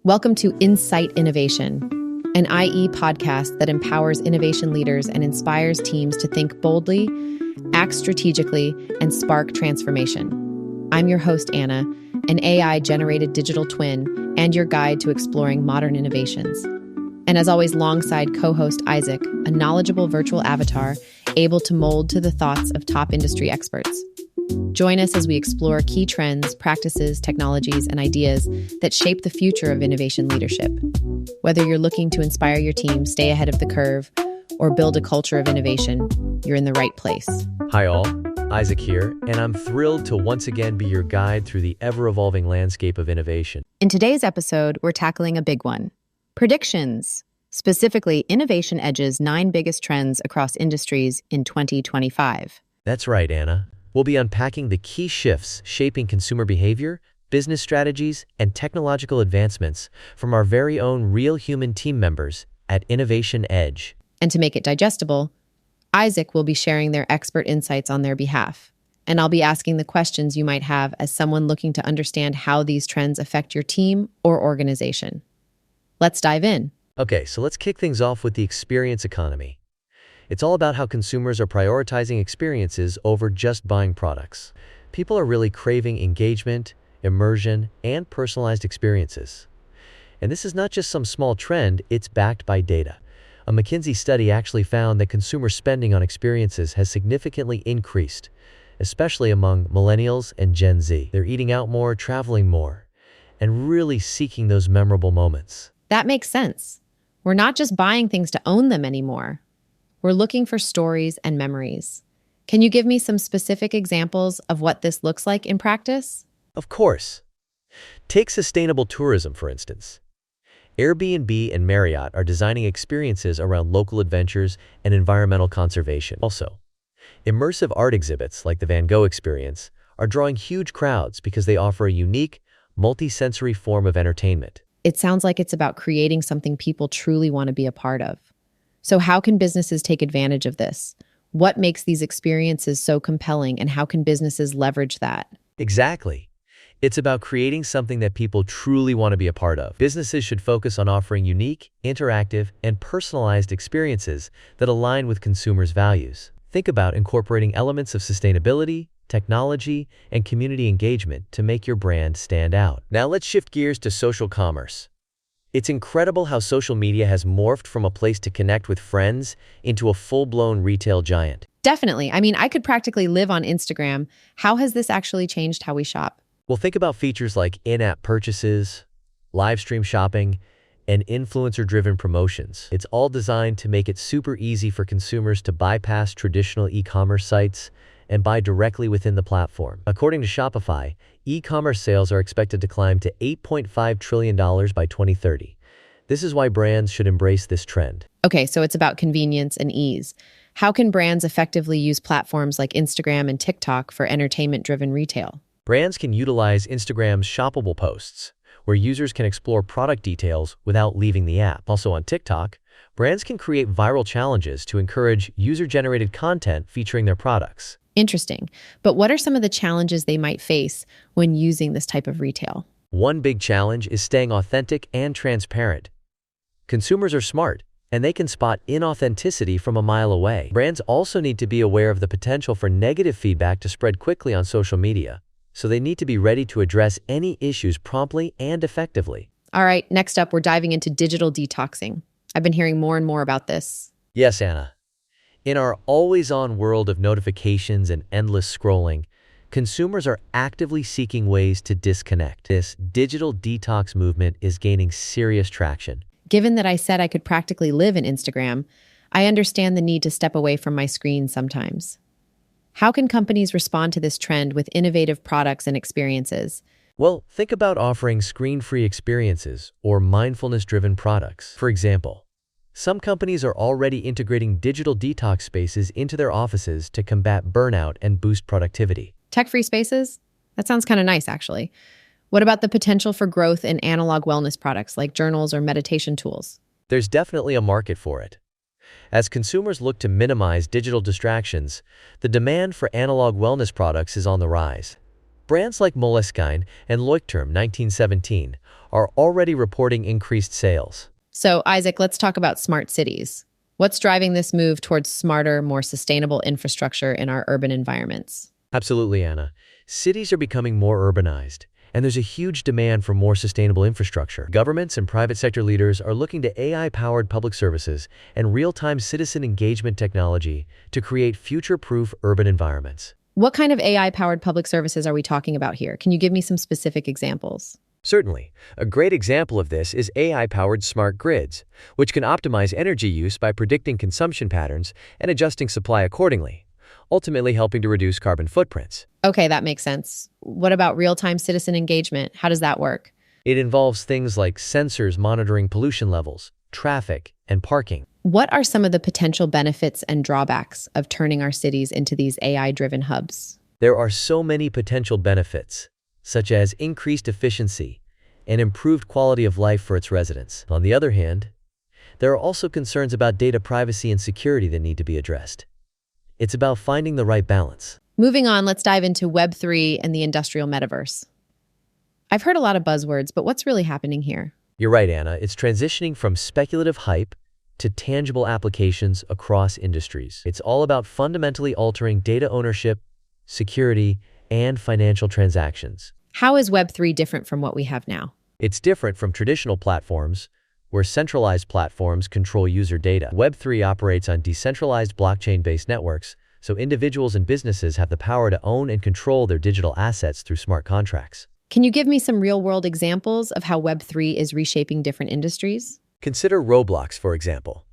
Welcome to Incite Innovation, an IE podcast that empowers innovation leaders and inspires teams to think boldly, act strategically, and spark transformation. I'm your host, Anna, an AI-generated digital twin and your guide to exploring modern innovations. And as always, alongside co-host Isaac, a knowledgeable virtual avatar able to mold to the thoughts of top industry experts. Join us as we explore key trends, practices, technologies, and ideas that shape the future of innovation leadership. Whether you're looking to inspire your team, stay ahead of the curve, or build a culture of innovation, you're in the right place. Hi all, Isaac here, and I'm thrilled to once again be your guide through the ever-evolving landscape of innovation. In today's episode, we're tackling a big one. Predictions, specifically Innovationedge's 9 biggest trends across industries in 2025. That's right, Anna. We'll be unpacking the key shifts shaping consumer behavior, business strategies, and technological advancements from our very own real human team members at Innovationedge. And to make it digestible, Isaac will be sharing their expert insights on their behalf. And I'll be asking the questions you might have as someone looking to understand how these trends affect your team or organization. Let's dive in. Okay, so let's kick things off with the experience economy. It's all about how consumers are prioritizing experiences over just buying products. People are really craving engagement, immersion, and personalized experiences. And this is not just some small trend, it's backed by data. A McKinsey study actually found that consumer spending on experiences has significantly increased, especially among millennials and Gen Z. They're eating out more, traveling more, and really seeking those memorable moments. That makes sense. We're not just buying things to own them anymore. We're looking for stories and memories. Can you give me some specific examples of what this looks like in practice? Of course. Take sustainable tourism, for instance. Airbnb and Marriott are designing experiences around local adventures and environmental conservation. Also, immersive art exhibits like the Van Gogh experience are drawing huge crowds because they offer a unique, multi-sensory form of entertainment. It sounds like it's about creating something people truly want to be a part of. So how can businesses take advantage of this? What makes these experiences so compelling, and how can businesses leverage that? Exactly. It's about creating something that people truly want to be a part of. Businesses should focus on offering unique, interactive, and personalized experiences that align with consumers' values. Think about incorporating elements of sustainability, technology, and community engagement to make your brand stand out. Now let's shift gears to social commerce. It's incredible how social media has morphed from a place to connect with friends into a full-blown retail giant. Definitely. I could practically live on Instagram. How has this actually changed how we shop? Well, think about features like in-app purchases, live stream shopping, and influencer-driven promotions. It's all designed to make it super easy for consumers to bypass traditional e-commerce sites and buy directly within the platform. According to Shopify, e-commerce sales are expected to climb to $8.5 trillion by 2030. This is why brands should embrace this trend. Okay, so it's about convenience and ease. How can brands effectively use platforms like Instagram and TikTok for entertainment-driven retail? Brands can utilize Instagram's shoppable posts, where users can explore product details without leaving the app. Also on TikTok, brands can create viral challenges to encourage user-generated content featuring their products. Interesting. But what are some of the challenges they might face when using this type of retail? One big challenge is staying authentic and transparent. Consumers are smart, and they can spot inauthenticity from a mile away. Brands also need to be aware of the potential for negative feedback to spread quickly on social media, so they need to be ready to address any issues promptly and effectively. All right, next up, we're diving into digital detoxing. I've been hearing more and more about this. Yes, Anna. In our always-on world of notifications and endless scrolling, consumers are actively seeking ways to disconnect. This digital detox movement is gaining serious traction. Given that I said I could practically live in Instagram, I understand the need to step away from my screen sometimes. How can companies respond to this trend with innovative products and experiences? Well, think about offering screen-free experiences or mindfulness-driven products. For example, some companies are already integrating digital detox spaces into their offices to combat burnout and boost productivity. Tech-free spaces? That sounds kind of nice, actually. What about the potential for growth in analog wellness products like journals or meditation tools? There's definitely a market for it. As consumers look to minimize digital distractions, the demand for analog wellness products is on the rise. Brands like Moleskine and Leuchtturm 1917 are already reporting increased sales. So, Isaac, let's talk about smart cities. What's driving this move towards smarter, more sustainable infrastructure in our urban environments? Absolutely, Anna. Cities are becoming more urbanized, and there's a huge demand for more sustainable infrastructure. Governments and private sector leaders are looking to AI-powered public services and real-time citizen engagement technology to create future-proof urban environments. What kind of AI-powered public services are we talking about here? Can you give me some specific examples? Certainly. A great example of this is AI-powered smart grids, which can optimize energy use by predicting consumption patterns and adjusting supply accordingly, ultimately helping to reduce carbon footprints. Okay, that makes sense. What about real-time citizen engagement? How does that work? It involves things like sensors monitoring pollution levels, traffic, and parking. What are some of the potential benefits and drawbacks of turning our cities into these AI-driven hubs? There are so many potential benefits, such as increased efficiency and improved quality of life for its residents. On the other hand, there are also concerns about data privacy and security that need to be addressed. It's about finding the right balance. Moving on, let's dive into Web3 and the industrial metaverse. I've heard a lot of buzzwords, but what's really happening here? You're right, Anna. It's transitioning from speculative hype to tangible applications across industries. It's all about fundamentally altering data ownership, security, and financial transactions. How is Web3 different from what we have now? It's different from traditional platforms, where centralized platforms control user data. Web3 operates on decentralized blockchain-based networks, so individuals and businesses have the power to own and control their digital assets through smart contracts. Can you give me some real-world examples of how Web3 is reshaping different industries? Consider Roblox, for example.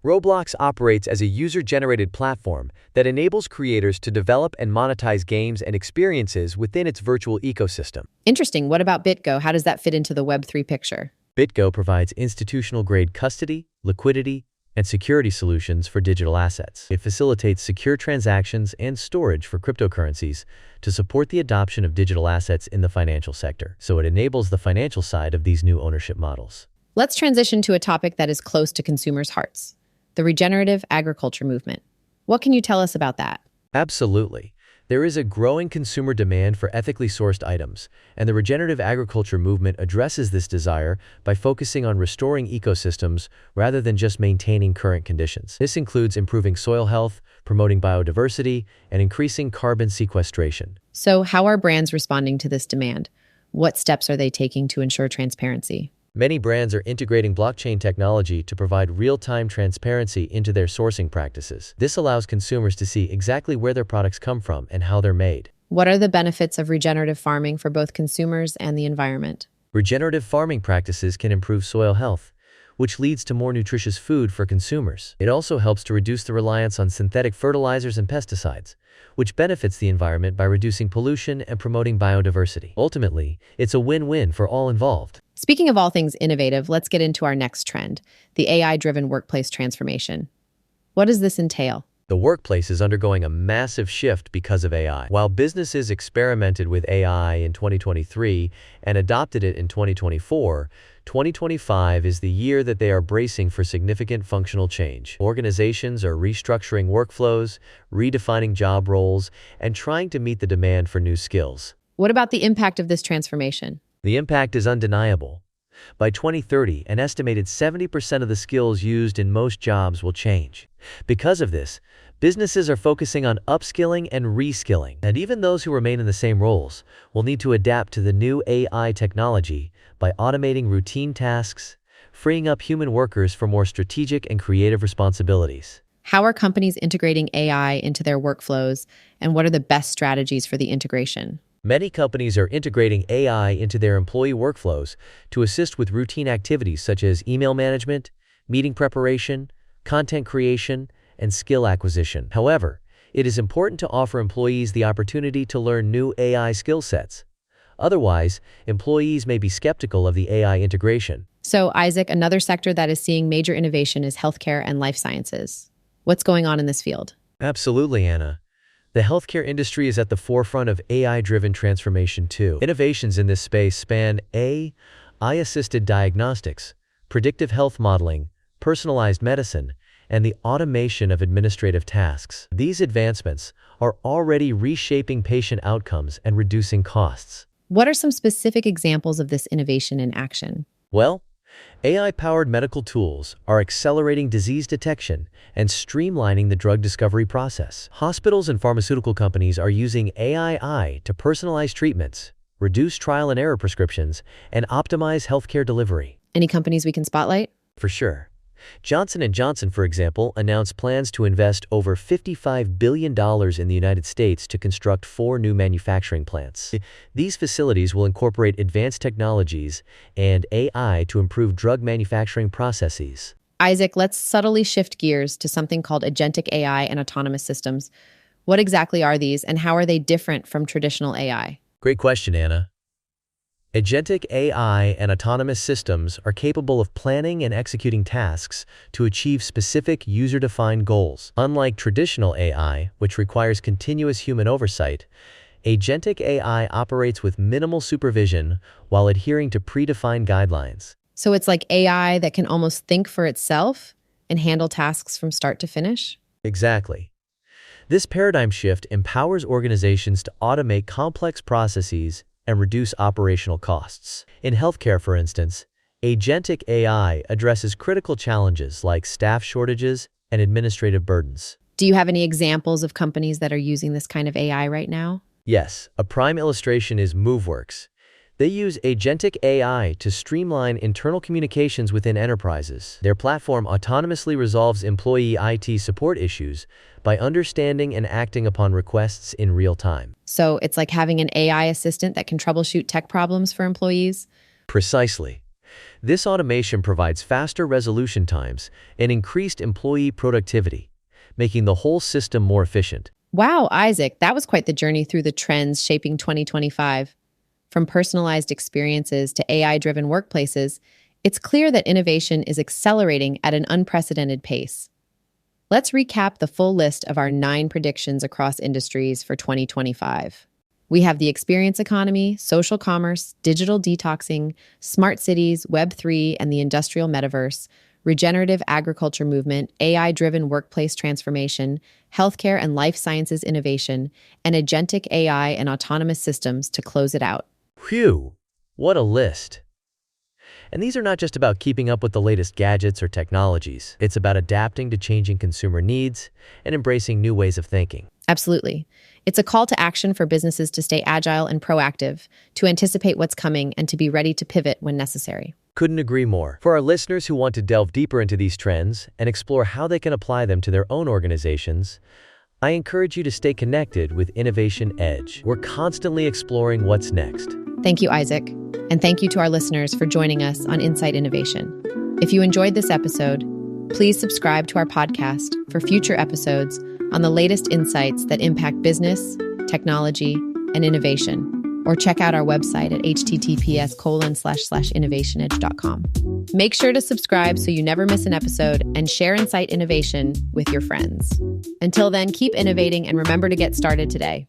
Roblox operates as a user-generated platform that enables creators to develop and monetize games and experiences within its virtual ecosystem. Interesting. What about BitGo? How does that fit into the Web3 picture? BitGo provides institutional-grade custody, liquidity, and security solutions for digital assets. It facilitates secure transactions and storage for cryptocurrencies to support the adoption of digital assets in the financial sector. So it enables the financial side of these new ownership models. Let's transition to a topic that is close to consumers' hearts: the regenerative agriculture movement. What can you tell us about that? Absolutely. There is a growing consumer demand for ethically sourced items, and the regenerative agriculture movement addresses this desire by focusing on restoring ecosystems rather than just maintaining current conditions. This includes improving soil health, promoting biodiversity, and increasing carbon sequestration. So, how are brands responding to this demand? What steps are they taking to ensure transparency? Many brands are integrating blockchain technology to provide real-time transparency into their sourcing practices. This allows consumers to see exactly where their products come from and how they're made. What are the benefits of regenerative farming for both consumers and the environment? Regenerative farming practices can improve soil health, which leads to more nutritious food for consumers. It also helps to reduce the reliance on synthetic fertilizers and pesticides, which benefits the environment by reducing pollution and promoting biodiversity. Ultimately, it's a win-win for all involved. Speaking of all things innovative, let's get into our next trend, the AI-driven workplace transformation. What does this entail? The workplace is undergoing a massive shift because of AI. While businesses experimented with AI in 2023 and adopted it in 2024, 2025 is the year that they are bracing for significant functional change. Organizations are restructuring workflows, redefining job roles, and trying to meet the demand for new skills. What about the impact of this transformation? The impact is undeniable. By 2030, an estimated 70% of the skills used in most jobs will change. Because of this, businesses are focusing on upskilling and reskilling, and even those who remain in the same roles will need to adapt to the new AI technology by automating routine tasks, freeing up human workers for more strategic and creative responsibilities. How are companies integrating AI into their workflows, and what are the best strategies for the integration? Many companies are integrating AI into their employee workflows to assist with routine activities such as email management, meeting preparation, content creation, and skill acquisition. However, it is important to offer employees the opportunity to learn new AI skill sets. Otherwise, employees may be skeptical of the AI integration. So, Isaac, another sector that is seeing major innovation is healthcare and life sciences. What's going on in this field? Absolutely, Anna. The healthcare industry is at the forefront of AI-driven transformation too. Innovations in this space span AI-assisted diagnostics, predictive health modeling, personalized medicine, and the automation of administrative tasks. These advancements are already reshaping patient outcomes and reducing costs. What are some specific examples of this innovation in action? Well, AI-powered medical tools are accelerating disease detection and streamlining the drug discovery process. Hospitals and pharmaceutical companies are using AI to personalize treatments, reduce trial and error prescriptions, and optimize healthcare delivery. Any companies we can spotlight? For sure. Johnson & Johnson, for example, announced plans to invest over $55 billion in the United States to construct 4 new manufacturing plants. These facilities will incorporate advanced technologies and AI to improve drug manufacturing processes. Isaac, let's subtly shift gears to something called agentic AI and autonomous systems. What exactly are these, and how are they different from traditional AI? Great question, Anna. Agentic AI and autonomous systems are capable of planning and executing tasks to achieve specific user-defined goals. Unlike traditional AI, which requires continuous human oversight, agentic AI operates with minimal supervision while adhering to predefined guidelines. So it's like AI that can almost think for itself and handle tasks from start to finish? Exactly. This paradigm shift empowers organizations to automate complex processes and reduce operational costs. In healthcare, for instance, agentic AI addresses critical challenges like staff shortages and administrative burdens. Do you have any examples of companies that are using this kind of AI right now? Yes, a prime illustration is Moveworks. They use agentic AI to streamline internal communications within enterprises. Their platform autonomously resolves employee IT support issues by understanding and acting upon requests in real time. So it's like having an AI assistant that can troubleshoot tech problems for employees? Precisely. This automation provides faster resolution times and increased employee productivity, making the whole system more efficient. Wow, Isaac, that was quite the journey through the trends shaping 2025. From personalized experiences to AI-driven workplaces, it's clear that innovation is accelerating at an unprecedented pace. Let's recap the full list of our 9 predictions across industries for 2025. We have the experience economy, social commerce, digital detoxing, smart cities, Web3, and the industrial metaverse, regenerative agriculture movement, AI-driven workplace transformation, healthcare and life sciences innovation, and agentic AI and autonomous systems to close it out. Phew, what a list. And these are not just about keeping up with the latest gadgets or technologies. It's about adapting to changing consumer needs and embracing new ways of thinking. Absolutely. It's a call to action for businesses to stay agile and proactive, to anticipate what's coming and to be ready to pivot when necessary. Couldn't agree more. For our listeners who want to delve deeper into these trends and explore how they can apply them to their own organizations, I encourage you to stay connected with Innovationedge. We're constantly exploring what's next. Thank you, Isaac. And thank you to our listeners for joining us on Incite Innovation. If you enjoyed this episode, please subscribe to our podcast for future episodes on the latest insights that impact business, technology, and innovation. Or check out our website at https://innovationedge.com. Make sure to subscribe so you never miss an episode and share Incite Innovation with your friends. Until then, keep innovating and remember to get started today.